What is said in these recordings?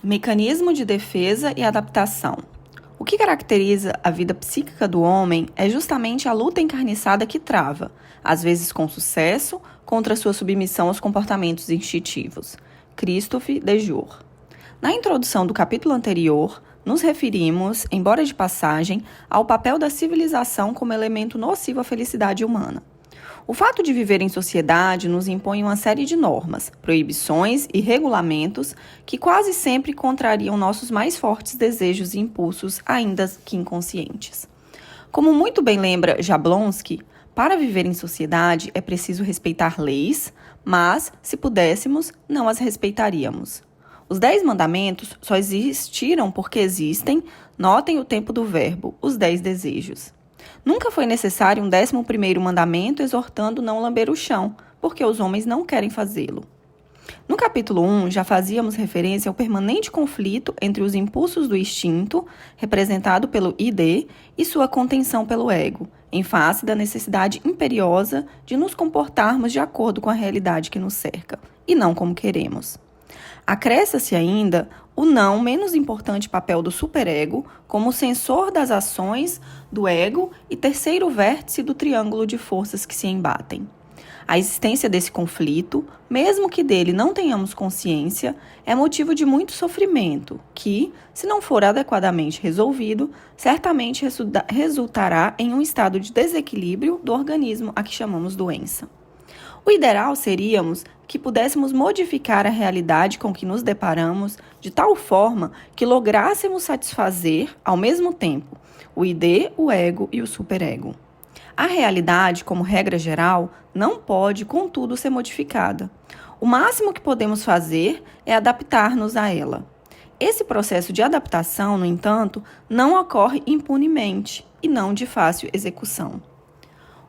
Mecanismo de defesa e adaptação. O que caracteriza a vida psíquica do homem é justamente a luta encarniçada que trava, às vezes com sucesso, contra sua submissão aos comportamentos instintivos. Christophe Dejour. Na introdução do capítulo anterior, nos referimos, embora de passagem, ao papel da civilização como elemento nocivo à felicidade humana. O fato de viver em sociedade nos impõe uma série de normas, proibições e regulamentos que quase sempre contrariam nossos mais fortes desejos e impulsos, ainda que inconscientes. Como muito bem lembra Jablonski, para viver em sociedade é preciso respeitar leis, mas, se pudéssemos, não as respeitaríamos. Os 10 mandamentos só existiram porque existem, notem o tempo do verbo, os 10 desejos. Nunca foi necessário um 11º mandamento exortando não lamber o chão, porque os homens não querem fazê-lo. No capítulo 1, já fazíamos referência ao permanente conflito entre os impulsos do instinto, representado pelo ID, e sua contenção pelo ego, em face da necessidade imperiosa de nos comportarmos de acordo com a realidade que nos cerca, e não como queremos. Acresce-se ainda o não menos importante papel do superego como sensor das ações do ego e terceiro vértice do triângulo de forças que se embatem. A existência desse conflito, mesmo que dele não tenhamos consciência, é motivo de muito sofrimento, que, se não for adequadamente resolvido, certamente resultará em um estado de desequilíbrio do organismo a que chamamos doença. O ideal seríamos que pudéssemos modificar a realidade com que nos deparamos de tal forma que lográssemos satisfazer, ao mesmo tempo, o ID, o ego e o superego. A realidade, como regra geral, não pode, contudo, ser modificada. O máximo que podemos fazer é adaptar-nos a ela. Esse processo de adaptação, no entanto, não ocorre impunemente e não de fácil execução.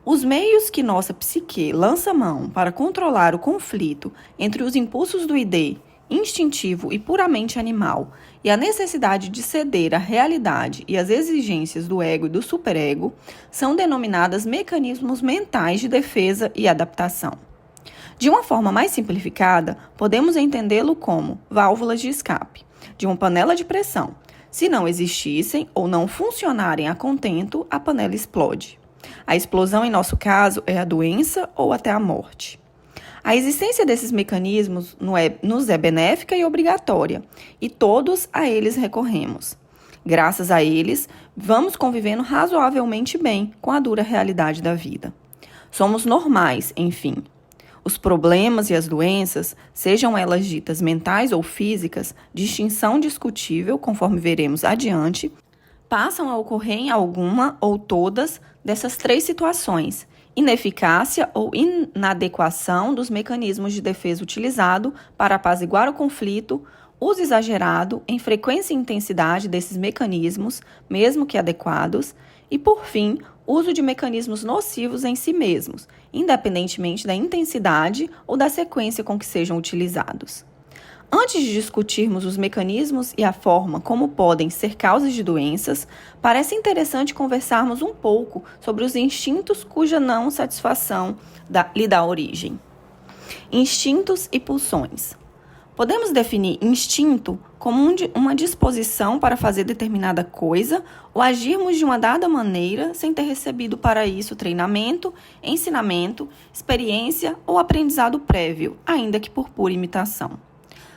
Os meios que nossa psique lança mão para controlar o conflito entre os impulsos do ID, instintivo e puramente animal, e a necessidade de ceder à realidade e às exigências do ego e do superego, são denominadas mecanismos mentais de defesa e adaptação. De uma forma mais simplificada, podemos entendê-lo como válvulas de escape de uma panela de pressão. Se não existissem ou não funcionarem a contento, a panela explode. A explosão, em nosso caso, é a doença ou até a morte. A existência desses mecanismos nos é benéfica e obrigatória, e todos a eles recorremos. Graças a eles, vamos convivendo razoavelmente bem com a dura realidade da vida. Somos normais, enfim. Os problemas e as doenças, sejam elas ditas mentais ou físicas, distinção discutível, conforme veremos adiante, passam a ocorrer em alguma ou todas dessas 3 situações: ineficácia ou inadequação dos mecanismos de defesa utilizado para apaziguar o conflito, uso exagerado em frequência e intensidade desses mecanismos, mesmo que adequados, e, por fim, uso de mecanismos nocivos em si mesmos, independentemente da intensidade ou da sequência com que sejam utilizados. Antes de discutirmos os mecanismos e a forma como podem ser causas de doenças, parece interessante conversarmos um pouco sobre os instintos cuja não satisfação lhe dá origem. Instintos e pulsões. Podemos definir instinto como uma disposição para fazer determinada coisa ou agirmos de uma dada maneira sem ter recebido para isso treinamento, ensinamento, experiência ou aprendizado prévio, ainda que por pura imitação.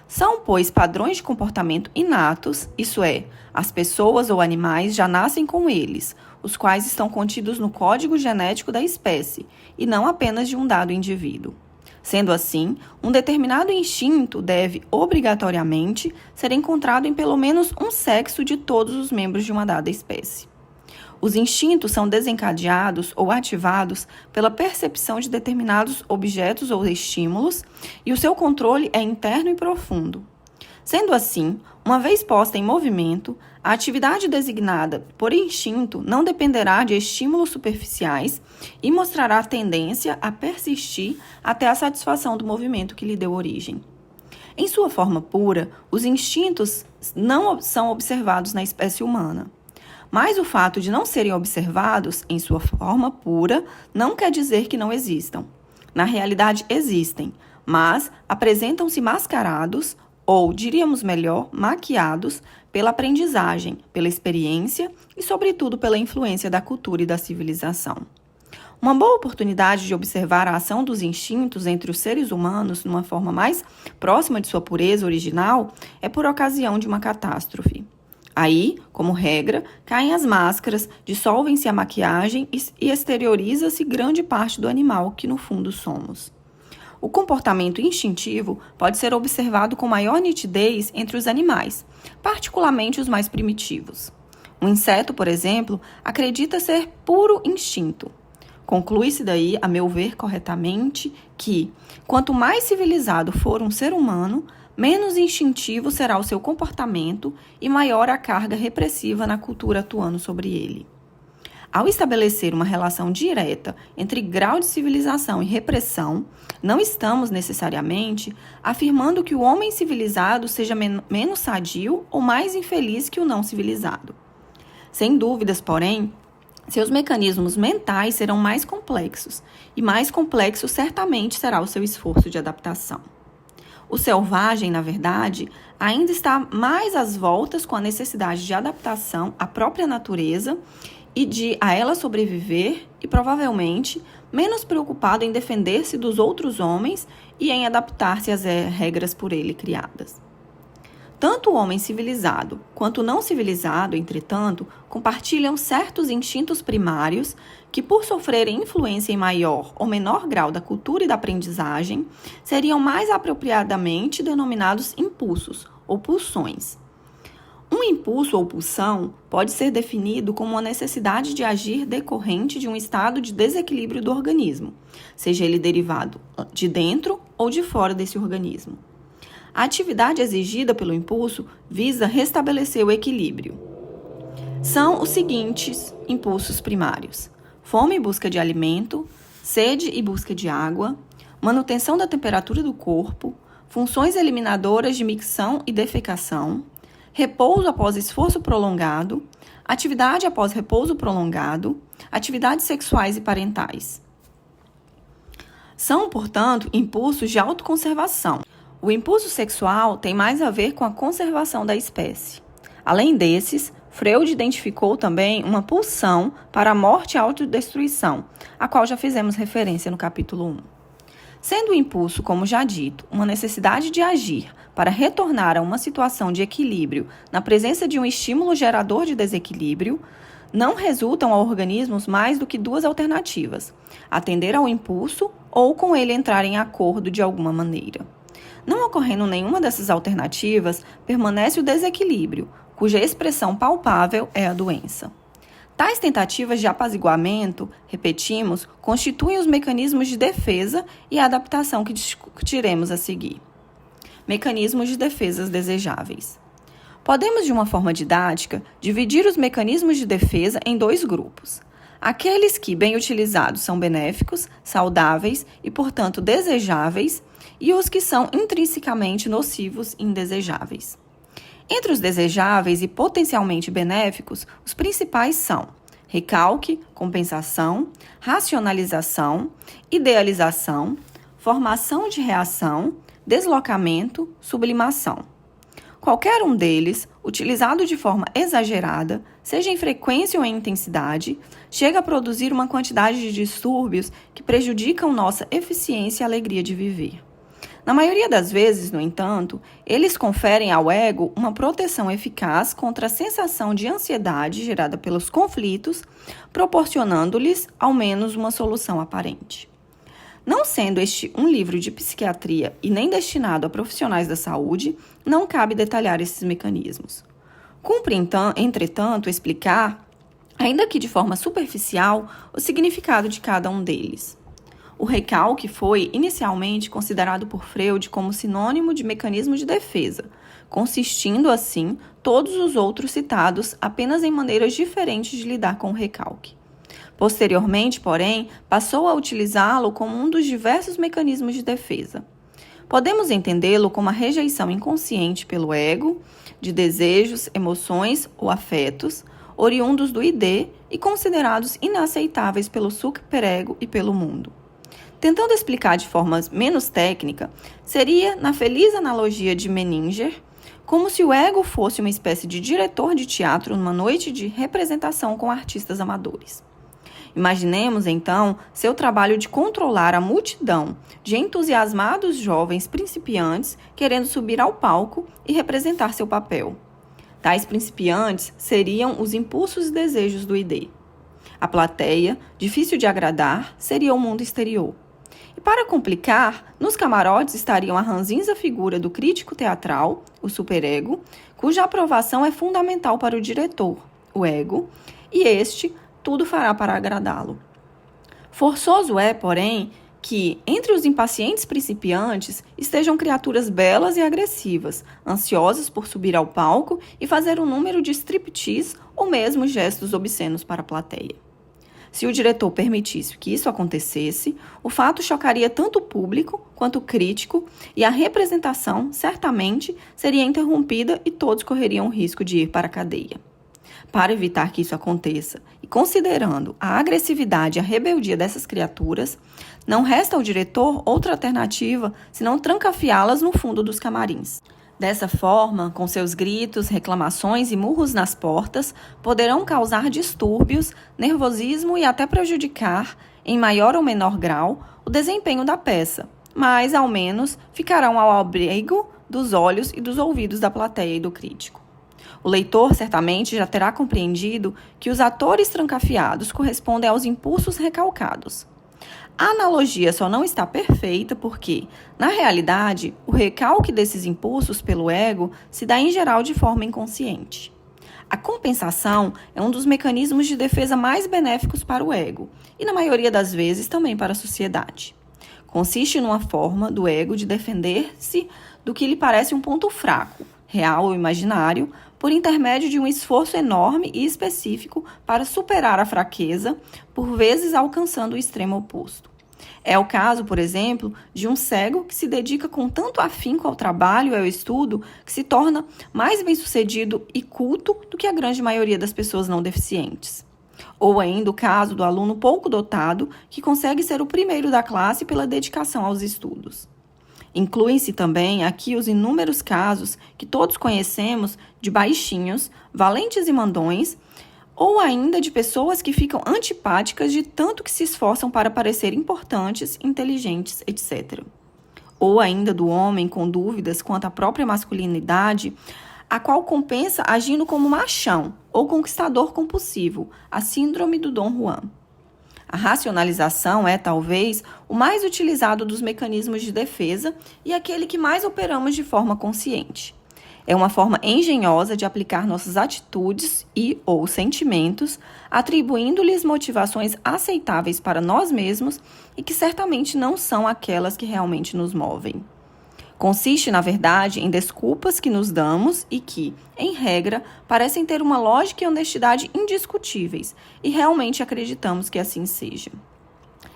São, pois, padrões de comportamento inatos, isso é, as pessoas ou animais já nascem com eles, os quais estão contidos no código genético da espécie, e não apenas de um dado indivíduo. Sendo assim, um determinado instinto deve, obrigatoriamente, ser encontrado em pelo menos um sexo de todos os membros de uma dada espécie. Os instintos são desencadeados ou ativados pela percepção de determinados objetos ou estímulos, e o seu controle é interno e profundo. Sendo assim, uma vez posta em movimento, a atividade designada por instinto não dependerá de estímulos superficiais e mostrará tendência a persistir até a satisfação do movimento que lhe deu origem. Em sua forma pura, os instintos não são observados na espécie humana. Mas o fato de não serem observados em sua forma pura não quer dizer que não existam. Na realidade, existem, mas apresentam-se mascarados ou, diríamos melhor, maquiados pela aprendizagem, pela experiência e, sobretudo, pela influência da cultura e da civilização. Uma boa oportunidade de observar a ação dos instintos entre os seres humanos numa forma mais próxima de sua pureza original é por ocasião de uma catástrofe. Aí, como regra, caem as máscaras, dissolvem-se a maquiagem e exterioriza-se grande parte do animal que no fundo somos. O comportamento instintivo pode ser observado com maior nitidez entre os animais, particularmente os mais primitivos. Um inseto, por exemplo, acredita ser puro instinto. Conclui-se daí, a meu ver corretamente, que, quanto mais civilizado for um ser humano, menos instintivo será o seu comportamento e maior a carga repressiva na cultura atuando sobre ele. Ao estabelecer uma relação direta entre grau de civilização e repressão, não estamos necessariamente afirmando que o homem civilizado seja menos sadio ou mais infeliz que o não civilizado. Sem dúvidas, porém, seus mecanismos mentais serão mais complexos, e mais complexo certamente será o seu esforço de adaptação. O selvagem, na verdade, ainda está mais às voltas com a necessidade de adaptação à própria natureza e de a ela sobreviver e, provavelmente, menos preocupado em defender-se dos outros homens e em adaptar-se às regras por ele criadas. Tanto o homem civilizado quanto o não civilizado, entretanto, compartilham certos instintos primários que, por sofrerem influência em maior ou menor grau da cultura e da aprendizagem, seriam mais apropriadamente denominados impulsos ou pulsões. Um impulso ou pulsão pode ser definido como uma necessidade de agir decorrente de um estado de desequilíbrio do organismo, seja ele derivado de dentro ou de fora desse organismo. A atividade exigida pelo impulso visa restabelecer o equilíbrio. São os seguintes impulsos primários: fome e busca de alimento, sede e busca de água, manutenção da temperatura do corpo, funções eliminadoras de micção e defecação, repouso após esforço prolongado, atividade após repouso prolongado, atividades sexuais e parentais. São, portanto, impulsos de autoconservação. O impulso sexual tem mais a ver com a conservação da espécie. Além desses, Freud identificou também uma pulsão para a morte e autodestruição, a qual já fizemos referência no capítulo 1. Sendo o impulso, como já dito, uma necessidade de agir para retornar a uma situação de equilíbrio na presença de um estímulo gerador de desequilíbrio, não resultam ao organismo mais do que duas alternativas: atender ao impulso ou com ele entrar em acordo de alguma maneira. Não ocorrendo nenhuma dessas alternativas, permanece o desequilíbrio, cuja expressão palpável é a doença. Tais tentativas de apaziguamento, repetimos, constituem os mecanismos de defesa e adaptação que discutiremos a seguir. Mecanismos de defesa desejáveis. Podemos, de uma forma didática, dividir os mecanismos de defesa em dois grupos. Aqueles que, bem utilizados, são benéficos, saudáveis e, portanto, desejáveis, e os que são intrinsecamente nocivos e indesejáveis. Entre os desejáveis e potencialmente benéficos, os principais são recalque, compensação, racionalização, idealização, formação de reação, deslocamento, sublimação. Qualquer um deles, utilizado de forma exagerada, seja em frequência ou em intensidade, chega a produzir uma quantidade de distúrbios que prejudicam nossa eficiência e alegria de viver. Na maioria das vezes, no entanto, eles conferem ao ego uma proteção eficaz contra a sensação de ansiedade gerada pelos conflitos, proporcionando-lhes, ao menos, uma solução aparente. Não sendo este um livro de psiquiatria e nem destinado a profissionais da saúde, não cabe detalhar esses mecanismos. Cumpre, entretanto, explicar, ainda que de forma superficial, o significado de cada um deles. O recalque foi, inicialmente, considerado por Freud como sinônimo de mecanismo de defesa, consistindo, assim, todos os outros citados apenas em maneiras diferentes de lidar com o recalque. Posteriormente, porém, passou a utilizá-lo como um dos diversos mecanismos de defesa. Podemos entendê-lo como a rejeição inconsciente pelo ego de desejos, emoções ou afetos, oriundos do id e considerados inaceitáveis pelo superego e pelo mundo. Tentando explicar de forma menos técnica, seria, na feliz analogia de Menninger, como se o ego fosse uma espécie de diretor de teatro numa noite de representação com artistas amadores. Imaginemos, então, seu trabalho de controlar a multidão de entusiasmados jovens principiantes querendo subir ao palco e representar seu papel. Tais principiantes seriam os impulsos e desejos do ID. A plateia, difícil de agradar, seria o mundo exterior. E para complicar, nos camarotes estariam a ranzinza figura do crítico teatral, o superego, cuja aprovação é fundamental para o diretor, o ego, e este tudo fará para agradá-lo. Forçoso é, porém, que, entre os impacientes principiantes, estejam criaturas belas e agressivas, ansiosas por subir ao palco e fazer um número de striptease ou mesmo gestos obscenos para a plateia. Se o diretor permitisse que isso acontecesse, o fato chocaria tanto o público quanto o crítico e a representação, certamente, seria interrompida e todos correriam o risco de ir para a cadeia. Para evitar que isso aconteça, e considerando a agressividade e a rebeldia dessas criaturas, não resta ao diretor outra alternativa senão trancafiá-las no fundo dos camarins. Dessa forma, com seus gritos, reclamações e murros nas portas, poderão causar distúrbios, nervosismo e até prejudicar, em maior ou menor grau, o desempenho da peça, mas, ao menos, ficarão ao abrigo dos olhos e dos ouvidos da plateia e do crítico. O leitor certamente já terá compreendido que os atores trancafiados correspondem aos impulsos recalcados. A analogia só não está perfeita porque, na realidade, o recalque desses impulsos pelo ego se dá em geral de forma inconsciente. A compensação é um dos mecanismos de defesa mais benéficos para o ego e, na maioria das vezes, também para a sociedade. Consiste numa forma do ego de defender-se do que lhe parece um ponto fraco, real ou imaginário, por intermédio de um esforço enorme e específico para superar a fraqueza, por vezes alcançando o extremo oposto. É o caso, por exemplo, de um cego que se dedica com tanto afinco ao trabalho e ao estudo que se torna mais bem-sucedido e culto do que a grande maioria das pessoas não deficientes. Ou ainda o caso do aluno pouco dotado que consegue ser o primeiro da classe pela dedicação aos estudos. Incluem-se também aqui os inúmeros casos que todos conhecemos de baixinhos, valentes e mandões, ou ainda de pessoas que ficam antipáticas de tanto que se esforçam para parecer importantes, inteligentes, etc. Ou ainda do homem com dúvidas quanto à própria masculinidade, a qual compensa agindo como machão ou conquistador compulsivo, a síndrome do Dom Juan. A racionalização é, talvez, o mais utilizado dos mecanismos de defesa e aquele que mais operamos de forma consciente. É uma forma engenhosa de aplicar nossas atitudes e ou sentimentos, atribuindo-lhes motivações aceitáveis para nós mesmos e que certamente não são aquelas que realmente nos movem. Consiste, na verdade, em desculpas que nos damos e que, em regra, parecem ter uma lógica e honestidade indiscutíveis, e realmente acreditamos que assim seja.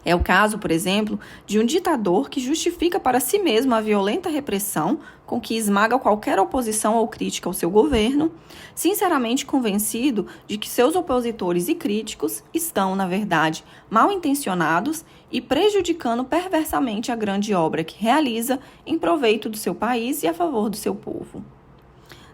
É o caso, por exemplo, de um ditador que justifica para si mesmo a violenta repressão com que esmaga qualquer oposição ou crítica ao seu governo, sinceramente convencido de que seus opositores e críticos estão, na verdade, mal intencionados e prejudicando perversamente a grande obra que realiza em proveito do seu país e a favor do seu povo.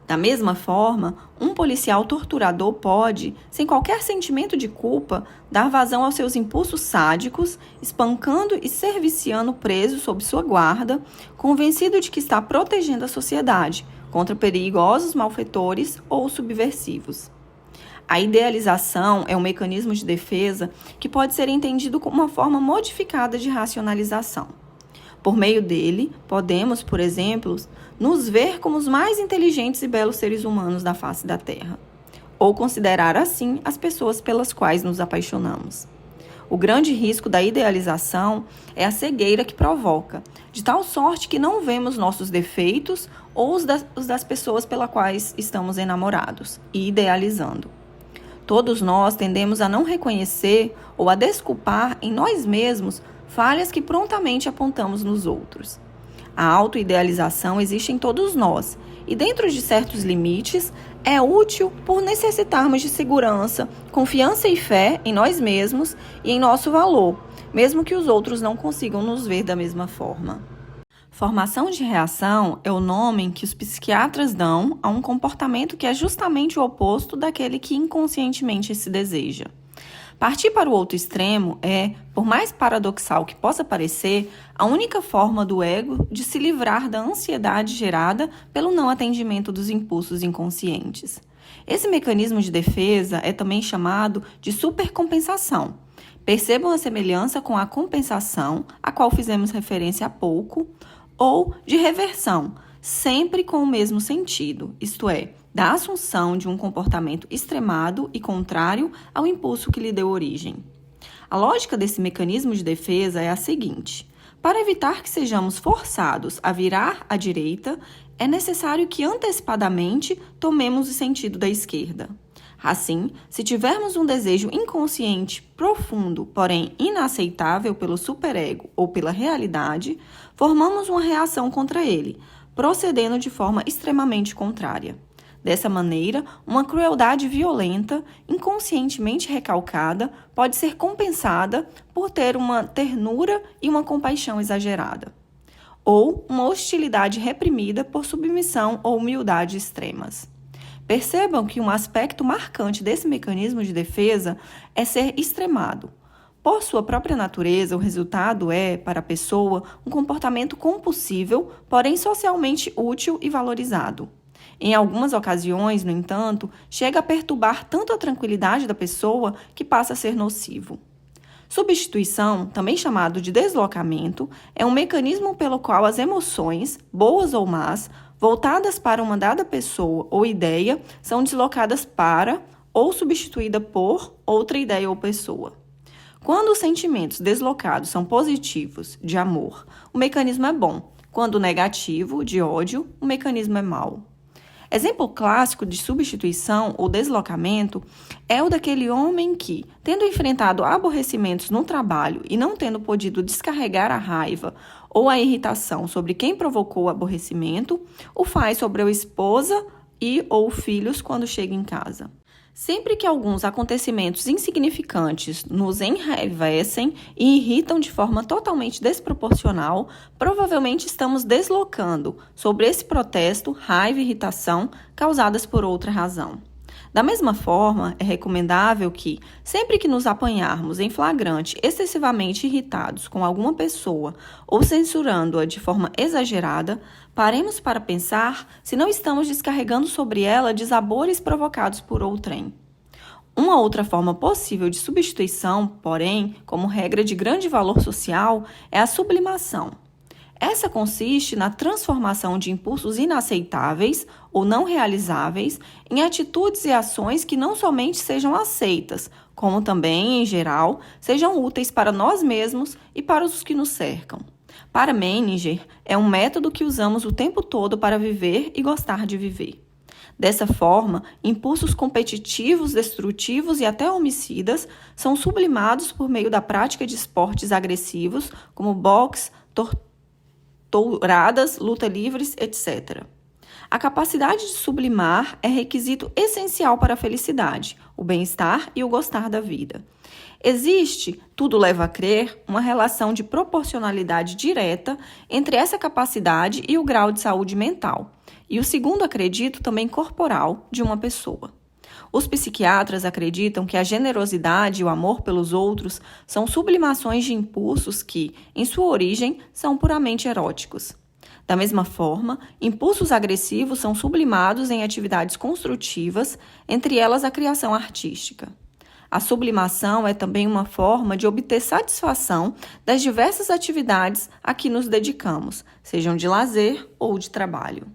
Da mesma forma, um policial torturador pode, sem qualquer sentimento de culpa, dar vazão aos seus impulsos sádicos, espancando e serviciando o preso sob sua guarda, convencido de que está protegendo a sociedade contra perigosos malfeitores ou subversivos. A idealização é um mecanismo de defesa que pode ser entendido como uma forma modificada de racionalização. Por meio dele, podemos, por exemplo, nos ver como os mais inteligentes e belos seres humanos da face da Terra, ou considerar assim as pessoas pelas quais nos apaixonamos. O grande risco da idealização é a cegueira que provoca, de tal sorte que não vemos nossos defeitos ou os das pessoas pelas quais estamos enamorados e idealizando. Todos nós tendemos a não reconhecer ou a desculpar em nós mesmos falhas que prontamente apontamos nos outros. A autoidealização existe em todos nós e, dentro de certos limites, é útil por necessitarmos de segurança, confiança e fé em nós mesmos e em nosso valor, mesmo que os outros não consigam nos ver da mesma forma. Formação de reação é o nome que os psiquiatras dão a um comportamento que é justamente o oposto daquele que inconscientemente se deseja. Partir para o outro extremo é, por mais paradoxal que possa parecer, a única forma do ego de se livrar da ansiedade gerada pelo não atendimento dos impulsos inconscientes. Esse mecanismo de defesa é também chamado de supercompensação. Percebam a semelhança com a compensação, a qual fizemos referência há pouco, ou de reversão, sempre com o mesmo sentido, isto é, da assunção de um comportamento extremado e contrário ao impulso que lhe deu origem. A lógica desse mecanismo de defesa é a seguinte: para evitar que sejamos forçados a virar à direita, é necessário que antecipadamente tomemos o sentido da esquerda. Assim, se tivermos um desejo inconsciente, profundo, porém inaceitável pelo superego ou pela realidade, formamos uma reação contra ele, procedendo de forma extremamente contrária. Dessa maneira, uma crueldade violenta, inconscientemente recalcada, pode ser compensada por ter uma ternura e uma compaixão exagerada, ou uma hostilidade reprimida por submissão ou humildade extremas. Percebam que um aspecto marcante desse mecanismo de defesa é ser extremado. Por sua própria natureza, o resultado é, para a pessoa, um comportamento compulsível, porém socialmente útil e valorizado. Em algumas ocasiões, no entanto, chega a perturbar tanto a tranquilidade da pessoa que passa a ser nocivo. Substituição, também chamado de deslocamento, é um mecanismo pelo qual as emoções, boas ou más, voltadas para uma dada pessoa ou ideia, são deslocadas para ou substituídas por outra ideia ou pessoa. Quando os sentimentos deslocados são positivos, de amor, o mecanismo é bom. Quando negativo, de ódio, o mecanismo é mau. Exemplo clássico de substituição ou deslocamento é o daquele homem que, tendo enfrentado aborrecimentos no trabalho e não tendo podido descarregar a raiva ou a irritação sobre quem provocou o aborrecimento, o faz sobre a esposa e ou filhos quando chega em casa. Sempre que alguns acontecimentos insignificantes nos enraivecem e irritam de forma totalmente desproporcional, provavelmente estamos deslocando sobre esse protesto raiva e irritação causadas por outra razão. Da mesma forma, é recomendável que, sempre que nos apanharmos em flagrante excessivamente irritados com alguma pessoa ou censurando-a de forma exagerada, paremos para pensar se não estamos descarregando sobre ela desabores provocados por outrem. Uma outra forma possível de substituição, porém, como regra de grande valor social, é a sublimação. Essa consiste na transformação de impulsos inaceitáveis ou não realizáveis em atitudes e ações que não somente sejam aceitas, como também, em geral, sejam úteis para nós mesmos e para os que nos cercam. Para Menninger, é um método que usamos o tempo todo para viver e gostar de viver. Dessa forma, impulsos competitivos, destrutivos e até homicidas são sublimados por meio da prática de esportes agressivos, como boxe, touradas, luta livres, etc. A capacidade de sublimar é requisito essencial para a felicidade, o bem-estar e o gostar da vida. Existe, tudo leva a crer, uma relação de proporcionalidade direta entre essa capacidade e o grau de saúde mental, e o segundo acredito também corporal de uma pessoa. Os psiquiatras acreditam que a generosidade e o amor pelos outros são sublimações de impulsos que, em sua origem, são puramente eróticos. Da mesma forma, impulsos agressivos são sublimados em atividades construtivas, entre elas a criação artística. A sublimação é também uma forma de obter satisfação das diversas atividades a que nos dedicamos, sejam de lazer ou de trabalho.